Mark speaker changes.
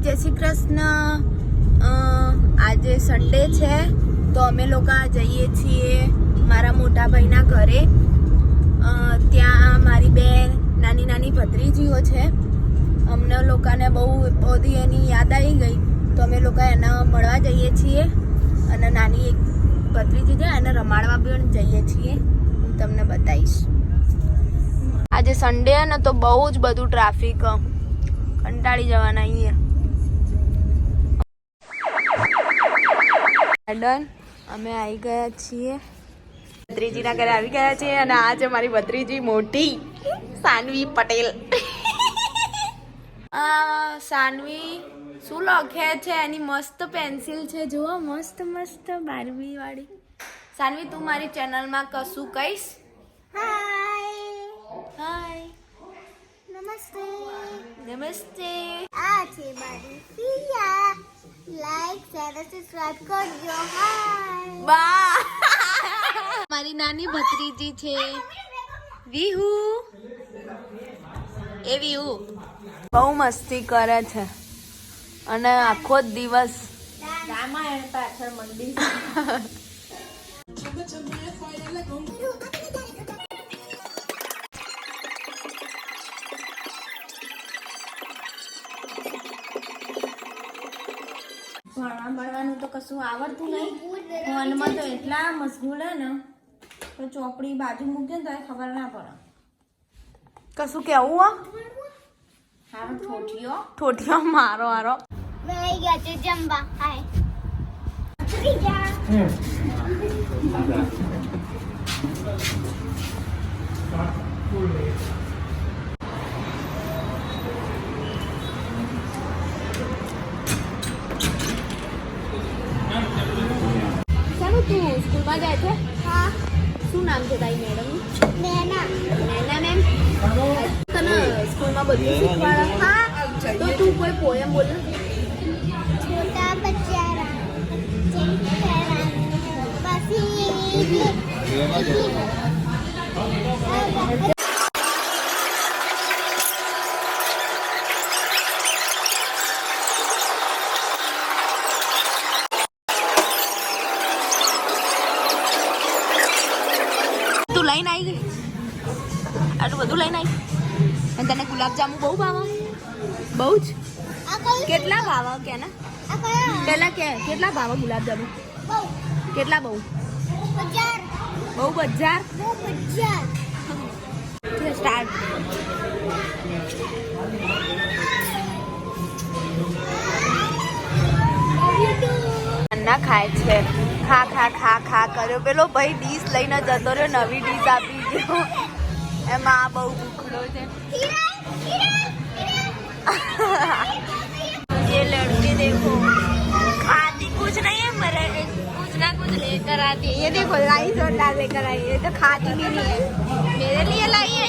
Speaker 1: જય શ્રી કૃષ્ણ। આજે સન્ડે છે તો અમે લોકો જઈએ છીએ મારા મોટા ભાઈના ઘરે। ત્યાં મારી બે નાની નાની ભત્રીજીઓ છે। અમને લોકોને બહુ બધી એની યાદ આવી ગઈ તો અમે લોકો એને મળવા જઈએ છીએ અને નાની એક ભત્રીજી છે એને રમાડવા પણ જઈએ છીએ। હું તમને બતાવીશ। આજે સન્ડે ને તો બહુ જ બધું ટ્રાફિક, કંટાળી જવાના અહીંયા। ગાર્ડન અમે આવી ગયા છીએ, ભત્રીજીના ઘરે આવી ગયા છીએ અને આ છે મારી ભત્રીજી મોટી સાનવી પટેલ। સાનવી શું લખે છે? એની મસ્ત પેન્સિલ છે, જુઓ મસ્ત મસ્ત બારબી વાળી। સાનવી તું મારી ચેનલમાં કશું કહીશ? હાય,
Speaker 2: નમસ્તે
Speaker 1: નમસ્તે।
Speaker 2: આ છે મારી પ્રિયા, લાઈક શેર સબસ્ક્રાઇબ કરજો। હાય
Speaker 1: બા મારી નાની ભત્રીજી છે વિહુ। એ વિહુ બહુ મસ્તી કરે છે અને આખો જ દિવસ રામાયણ પાછળ મંડી। ભણવાનું તો કશું આવડતું નહીં, ફોનમાં તો એટલા મશગુલ હે ને તો ચોપડી બાજુ મૂકજે તો ખબર ના પડે કશું કેવું હો। હારો ઠોઠિયો ઠોઠિયો મારો હારો
Speaker 2: મેં આવી ગયા છે જમવા। હાય
Speaker 1: તું સ્કૂલમાં જાય છે?
Speaker 2: હા
Speaker 1: શું નામ છે તારી મેડમનું?
Speaker 2: નેના
Speaker 1: નૈના મેમ। તને સ્કૂલમાં બધું શીખવાડે?
Speaker 2: હા
Speaker 1: તો તું કોઈ પોએમ બોલ।
Speaker 2: છોટા બચ્ચારા પછી
Speaker 1: તું લઈને આવી ગઈ આટલું બધું લઈને આવી અને તને ગુલાબજાંબુ બહુ ભાવે? બહુ જ? કેટલા ભાવે કે ને પેલા કે કેટલા ભાવે ગુલાબજાંબુ? કેટલા? બહુ બહુ 1000 સ્ટાર્ટ। ના ખાય છે, ખા ખા ખા ખા કર્યો। પેલો ભાઈ ડીશ લઈને જતો રહ્યો, નવી ડીશ આપી ગયો। એમાં આ બહુ ભૂખડો છે। ये लड़के देखो खाती कुछ नहीं है, मरे कुछ ना कुछ लेकर आती है। ये देखो लाई सोडा लेकर आई है, तो खाती भी नहीं है। मेरे लिए लाई है